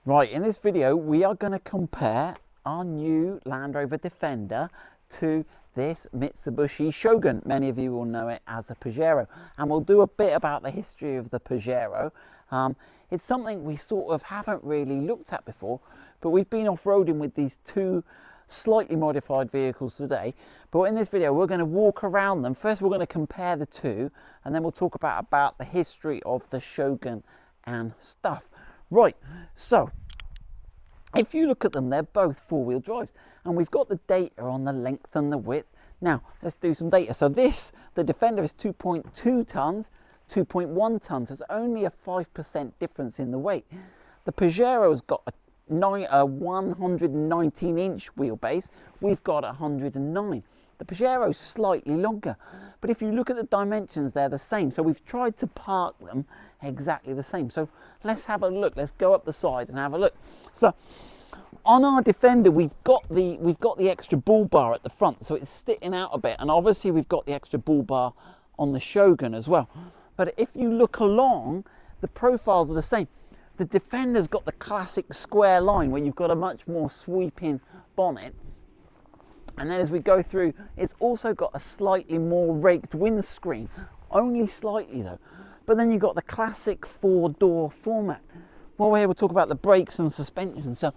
Right, in this video we are going to compare our new Land Rover Defender to this Mitsubishi Shogun. Many of you will know it as a Pajero, and we'll do a bit about the history of the Pajero. It's something we sort of haven't really looked at before, but we've been off-roading with these two slightly modified vehicles today. But in this video we're going to walk around them. First we're going to compare the two, and then we'll talk about the history of the Shogun and stuff. Right, so if you look at them, they're both four-wheel drives, and we've got the data on the length and the width. Now let's do some data. So the Defender is 2.2 tons, 2.1 tons. There's only a 5% difference in the weight. The Pajero's got a 119-inch wheelbase. We've got 109. The Pajero's slightly longer, but if you look at the dimensions, they're the same. So we've tried to park them exactly the same. So let's have a look. Let's go up the side and have a look. So on our Defender, we've got the extra bull bar at the front, so it's sticking out a bit, and obviously we've got the extra bull bar on the Shogun as well. But if you look along, the profiles are the same. The Defender's got the classic square line where you've got a much more sweeping bonnet. And then as we go through, it's also got a slightly more raked windscreen, only slightly though. But then you've got the classic four-door format. Well, we're here to talk about the brakes and suspension. So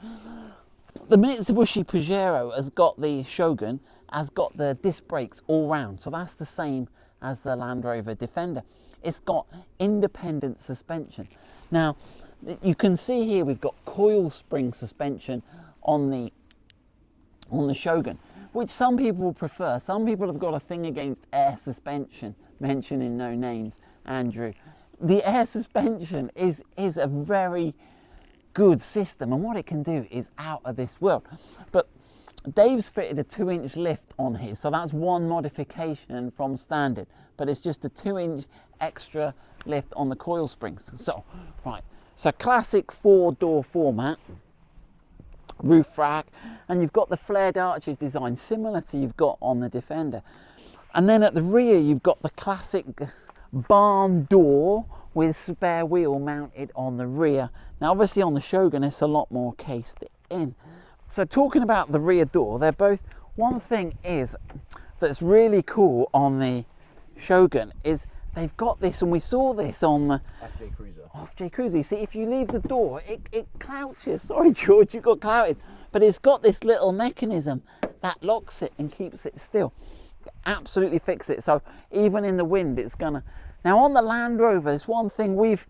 the Mitsubishi Pajero has got the Shogun, has got the disc brakes all round. So that's the same as the Land Rover Defender. It's got independent suspension. Now, you can see here we've got coil spring suspension on the Shogun, which some people prefer. Some people have got a thing against air suspension, mentioning no names, Andrew. The air suspension is a very good system, and what it can do is out of this world. But Dave's fitted a 2-inch lift on his, so that's one modification from standard, but it's just a 2-inch extra lift on the coil springs. So, right. So classic four-door format, roof rack, and you've got the flared arches design similar to you've got on the Defender. And then at the rear you've got the classic barn door with spare wheel mounted on the rear. Now obviously on the Shogun it's a lot more cased in. So talking about the rear door, they're both, one thing is that's really cool on the Shogun is they've got this, and we saw this on the FJ Cruiser. You see, if you leave the door, it clouts you. Sorry, George, you got clouted. But it's got this little mechanism that locks it and keeps it still. Absolutely fix it. So even in the wind, it's gonna. Now on the Land Rover, there's one thing we've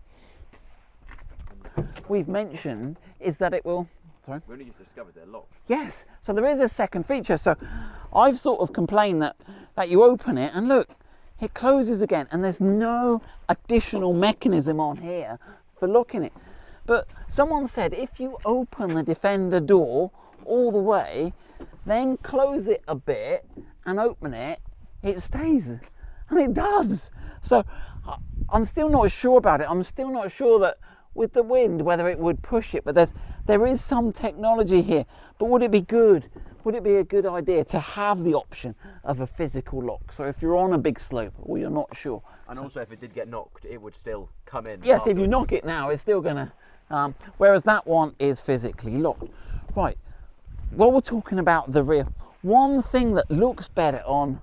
mentioned is that it will. Sorry? We only just discovered they're locked. Yes. So there is a second feature. So I've sort of complained that you open it and look, it closes again, and there's no additional mechanism on here for locking it. But someone said if you open the Defender door all the way, then close it a bit and open it, it stays. And it does. So I'm still not sure about it. I'm still not sure that with the wind whether it would push it, but there is some technology here. But would it be good? Would it be a good idea to have the option of a physical lock? So if you're on a big slope or you're not sure. And also if it did get knocked, it would still come in. Yes, afterwards. if you knock it now, it's still gonna, whereas that one is physically locked. Right, while we're talking about the rear, one thing that looks better on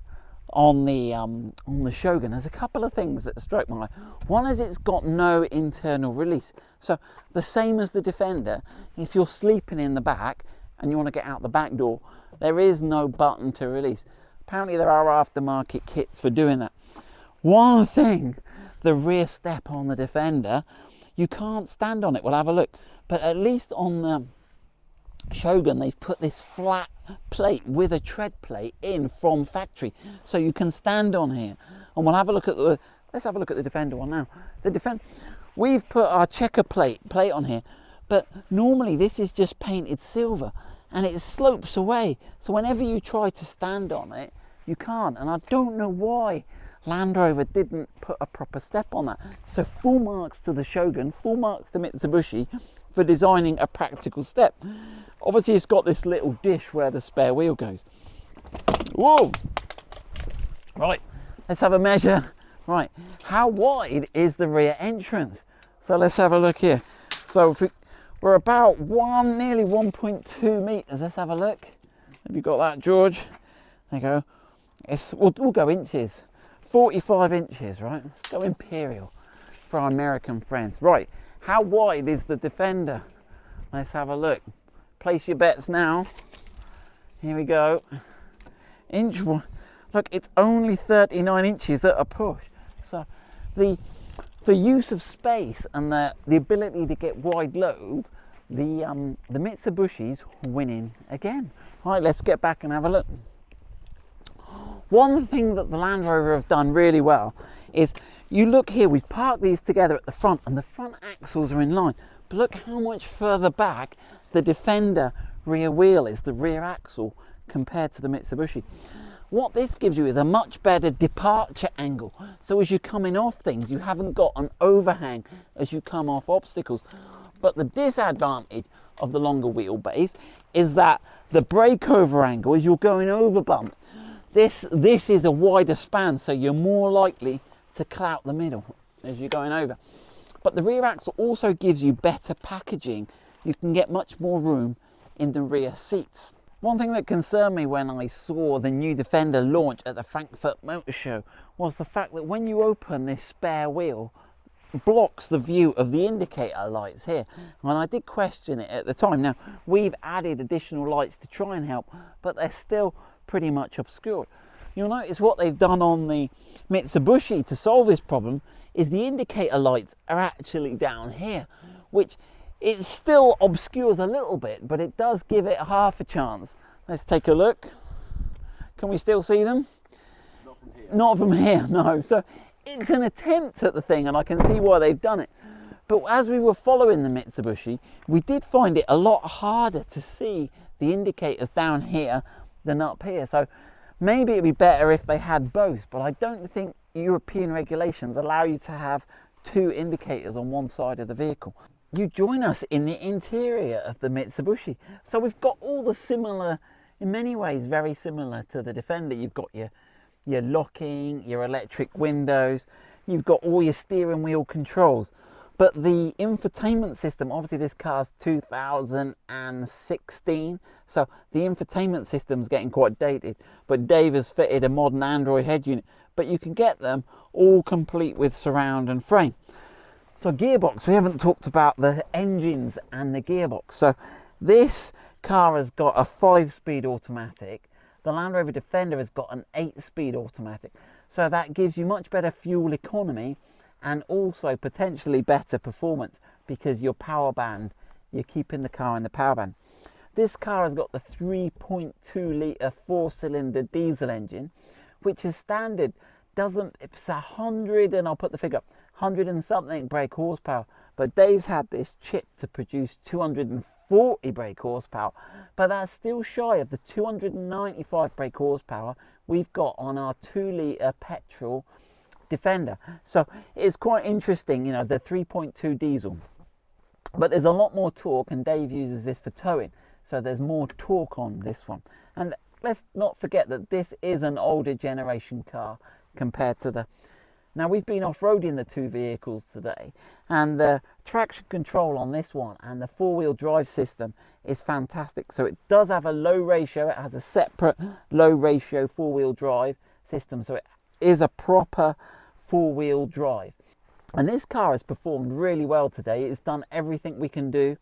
the Shogun, there's a couple of things that strike my eye. One is it's got no internal release. So the same as the Defender, if you're sleeping in the back and you want to get out the back door, there is no button to release. Apparently there are aftermarket kits for doing that. One thing, the rear step on the Defender, you can't stand on it. We'll have a look. But at least on the Shogun, they've put this flat plate with a tread plate in from factory, so you can stand on here. And we'll have a look at let's have a look at the Defender one now. The Defender, we've put our checker plate on here, but normally this is just painted silver and it slopes away. So whenever you try to stand on it, you can't. And I don't know why Land Rover didn't put a proper step on that. So full marks to the Shogun, full marks to Mitsubishi for designing a practical step. Obviously it's got this little dish where the spare wheel goes. Whoa! Right, let's have a measure. Right, how wide is the rear entrance? So let's have a look here. So if We're about nearly 1.2 meters. Let's have a look. Have you got that, George? There you go. We'll go inches. 45 inches, right? Let's go imperial for our American friends. Right, how wide is the Defender? Let's have a look. Place your bets now. Here we go. Look, it's only 39 inches at a push. So the use of space and the ability to get wide loads, the Mitsubishi's winning again. Right, let's get back and have a look. One thing that the Land Rover have done really well is, you look here, we've parked these together at the front and the front axles are in line, but look how much further back the Defender rear wheel is, the rear axle, compared to the Mitsubishi. What this gives you is a much better departure angle, so as you're coming off things you haven't got an overhang as you come off obstacles. But the disadvantage of the longer wheelbase is that the breakover angle, as you're going over bumps, this is a wider span, so you're more likely to clout the middle as you're going over. But the rear axle also gives you better packaging. You can get much more room in the rear seats. One thing that concerned me when I saw the new Defender launch at the Frankfurt Motor Show was the fact that when you open this spare wheel, it blocks the view of the indicator lights here. And I did question it at the time. Now, we've added additional lights to try and help, but they're still pretty much obscured. You'll notice what they've done on the Mitsubishi to solve this problem is the indicator lights are actually down here, which it still obscures a little bit, but it does give it half a chance. Let's take a look. Can we still see them? Not from here. Not from here, no. So it's an attempt at the thing, and I can see why they've done it. But as we were following the Mitsubishi, we did find it a lot harder to see the indicators down here than up here. So maybe it'd be better if they had both, but I don't think European regulations allow you to have two indicators on one side of the vehicle. You join us in the interior of the Mitsubishi. So we've got all the similar, in many ways very similar to the Defender. You've got your locking, your electric windows, you've got all your steering wheel controls. But the infotainment system, obviously this car's 2016, so the infotainment system's getting quite dated, but Dave has fitted a modern Android head unit, but you can get them all complete with surround and frame. So gearbox, we haven't talked about the engines and the gearbox. So this car has got a 5-speed automatic. The Land Rover Defender has got an 8-speed automatic. So that gives you much better fuel economy and also potentially better performance, because your power band, you're keeping the car in the power band. This car has got the 3.2 litre 4-cylinder diesel engine, which is standard. It's 100, and I'll put the figure up, 100 and something brake horsepower, but Dave's had this chip to produce 240 brake horsepower, but that's still shy of the 295 brake horsepower we've got on our 2 litre petrol Defender. So it's quite interesting, you know, the 3.2 diesel, but there's a lot more torque, and Dave uses this for towing, so there's more torque on this one. And let's not forget that this is an older generation car compared to the... Now, we've been off-roading the two vehicles today, and the traction control on this one and the four-wheel drive system is fantastic. So it does have a low ratio, it has a separate low ratio four-wheel drive system, so it is a proper four-wheel drive. And this car has performed really well today. It's done everything we can do.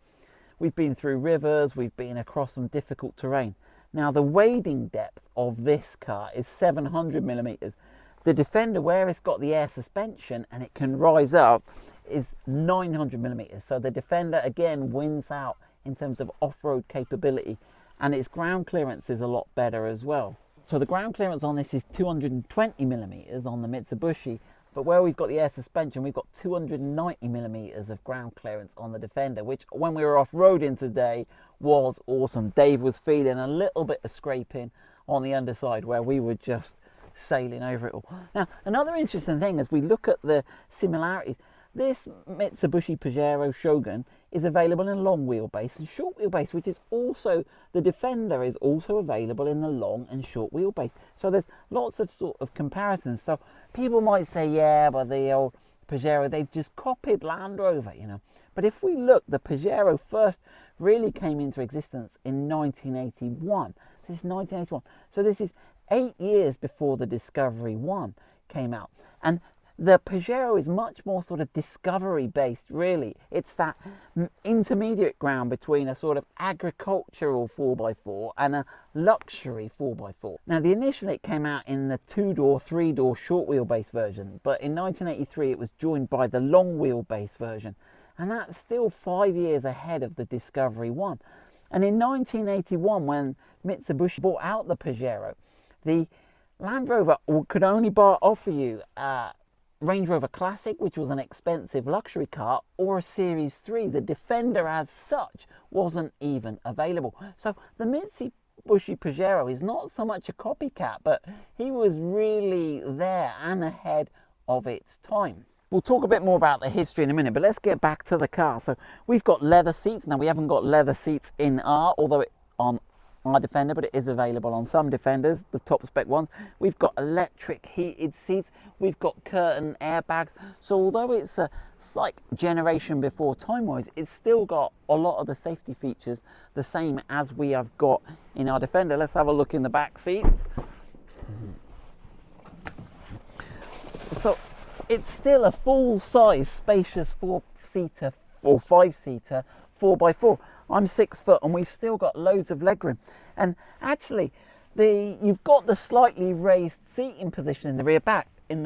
We've been through rivers, we've been across some difficult terrain. Now, the wading depth of this car is 700 millimeters. The Defender, where it's got the air suspension and it can rise up, is 900 millimeters. So the Defender again wins out in terms of off-road capability, and its ground clearance is a lot better as well. So the ground clearance on this is 220 millimeters on the Mitsubishi, but where we've got the air suspension, we've got 290 millimeters of ground clearance on the Defender, which when we were off-roading today was awesome. Dave was feeling a little bit of scraping on the underside where we were just sailing over it all. Now, another interesting thing as we look at the similarities, this Mitsubishi Pajero Shogun is available in long wheelbase and short wheelbase, which is also, the Defender is also available in the long and short wheelbase. So there's lots of sort of comparisons. So people might say, yeah, but the Pajero, they've just copied Land Rover, you know. But if we look, the Pajero first really came into existence in 1981. This is 1981. So this is 8 years before the Discovery 1 came out. And the Pajero is much more sort of discovery based, really. It's that intermediate ground between a sort of agricultural 4x4 and a luxury 4x4. Now, initially it came out in the 2-door, 3-door short wheelbase version, but in 1983 it was joined by the long wheelbase version, and that's still 5 years ahead of the Discovery 1. And in 1981, when Mitsubishi bought out the Pajero, the Land Rover could only offer you Range Rover Classic, which was an expensive luxury car, or a Series 3. The Defender as such wasn't even available. So the Mitsubishi Pajero is not so much a copycat, but he was really there and ahead of its time. We'll talk a bit more about the history in a minute, but let's get back to the car. So we've got leather seats. Now, we haven't got leather seats in on our Defender, but it is available on some Defenders, the top spec ones. We've got electric heated seats. We've got curtain airbags. So although it's a slight generation before time-wise, it's still got a lot of the safety features the same as we have got in our Defender. Let's have a look in the back seats. So it's still a full-size, spacious 4-seater or 5-seater 4x4. I'm 6 foot and we've still got loads of legroom. And actually, you've got the slightly raised seating position in the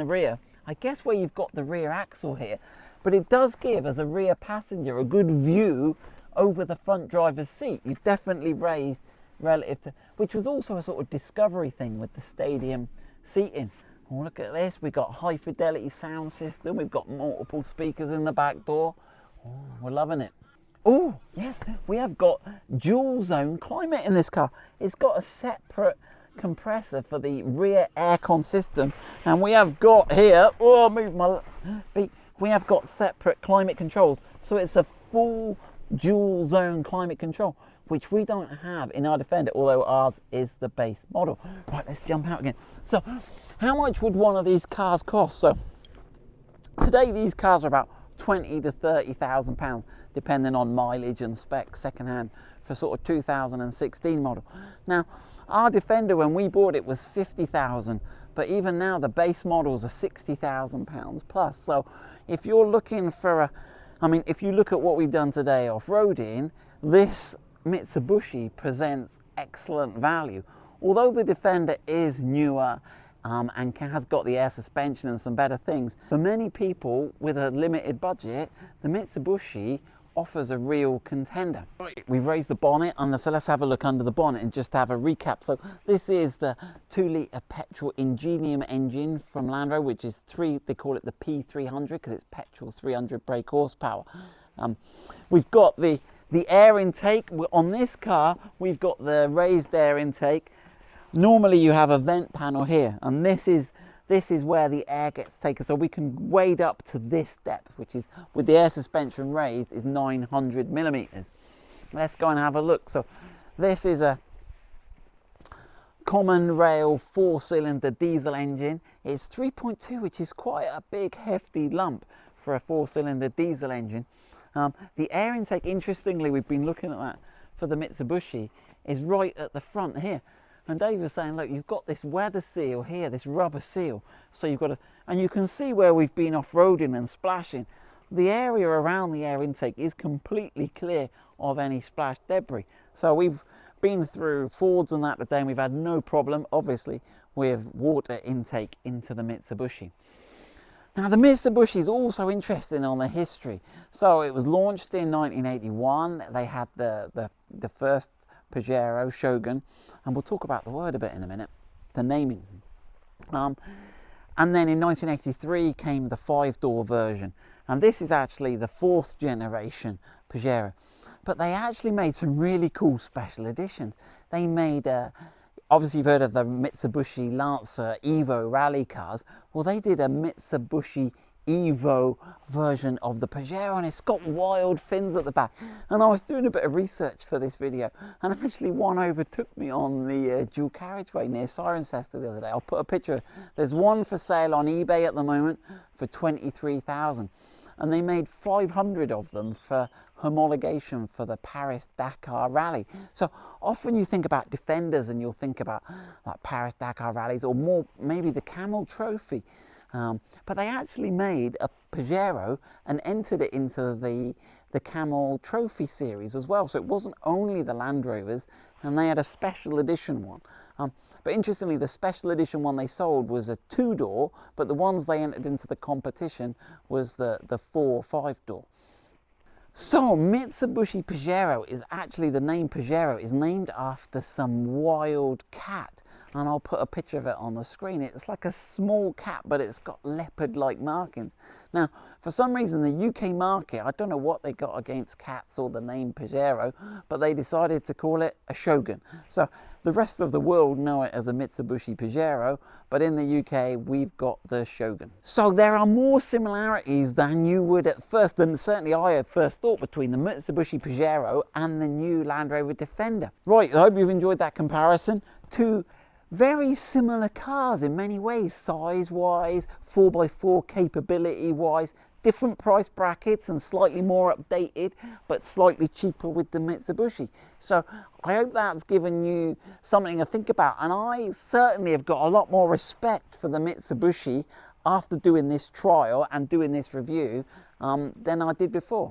rear. I guess where you've got the rear axle here, but it does give, as a rear passenger, a good view over the front driver's seat. You've definitely raised relative to, which was also a sort of discovery thing with the stadium seating. Oh, look at this, we've got high fidelity sound system, we've got multiple speakers in the back door. Oh, we're loving it. Oh, yes, we have got dual zone climate in this car. It's got a separate compressor for the rear aircon system, and we have got here, oh, move my feet, we have got separate climate controls. So it's a full dual zone climate control, which we don't have in our Defender, although ours is the base model. Right, let's jump out again. So how much would one of these cars cost? So today these cars are about 20 to 30,000 pounds, depending on mileage and spec, second-hand, for sort of 2016 model. Now, our Defender, when we bought it, was 50,000, but even now the base models are 60,000 pounds plus. So if you're looking for if you look at what we've done today off-roading, this Mitsubishi presents excellent value. Although the Defender is newer and has got the air suspension and some better things, for many people with a limited budget, the Mitsubishi offers a real contender. Right. We've raised the bonnet, and so let's have a look under the bonnet and just have a recap. So this is the 2-litre petrol Ingenium engine from Land Rover, which is they call it the P300 because it's petrol, 300 brake horsepower. We've got the air intake. On this car, we've got the raised air intake. Normally you have a vent panel here, and this is where the air gets taken, so we can wade up to this depth, which is, with the air suspension raised, is 900 millimeters. Let's go and have a look. So this is a common rail 4-cylinder diesel engine. It's 3.2, which is quite a big hefty lump for a 4-cylinder diesel engine. The air intake, interestingly, we've been looking at that for the Mitsubishi, is right at the front here. And Dave was saying, look, you've got this weather seal here, this rubber seal. So you've got and you can see where we've been off-roading and splashing. The area around the air intake is completely clear of any splash debris. So we've been through Fords and that today, and we've had no problem, obviously, with water intake into the Mitsubishi. Now, the Mitsubishi is also interesting on the history. So it was launched in 1981. They had the first Pajero Shogun, and we'll talk about the word a bit in a minute, the naming. And then in 1983 came the 5-door version, and this is actually the 4th generation Pajero. But they actually made some really cool special editions. They made, obviously you've heard of the Mitsubishi Lancer Evo rally cars. Well, they did a Mitsubishi Evo version of the Pajero, and it's got wild fins at the back. And I was doing a bit of research for this video, and actually one overtook me on the dual carriageway near Cirencester the other day. I'll put a picture. There's one for sale on eBay at the moment for 23,000, and they made 500 of them for homologation for the Paris-Dakar Rally. So often you think about Defenders and you'll think about like Paris-Dakar rallies, or more maybe the Camel Trophy. But they actually made a Pajero and entered it into the Camel Trophy series as well. So it wasn't only the Land Rovers, and they had a special edition one. But interestingly, the special edition one they sold was a 2-door, but the ones they entered into the competition was the 4 or 5-door. So Mitsubishi Pajero is actually, the name Pajero is named after some wild cat, and I'll put a picture of it on the screen. It's like a small cat, but it's got leopard-like markings. Now, for some reason, the UK market, I don't know what they got against cats or the name Pajero, but they decided to call it a Shogun. So the rest of the world know it as a Mitsubishi Pajero, but in the UK, we've got the Shogun. So there are more similarities than you would at first, than certainly I at first thought, between the Mitsubishi Pajero and the new Land Rover Defender. Right, I hope you've enjoyed that comparison. Two very similar cars in many ways, size-wise, 4x4 capability-wise, different price brackets and slightly more updated, but slightly cheaper with the Mitsubishi. So I hope that's given you something to think about, and I certainly have got a lot more respect for the Mitsubishi after doing this trial and doing this review than I did before.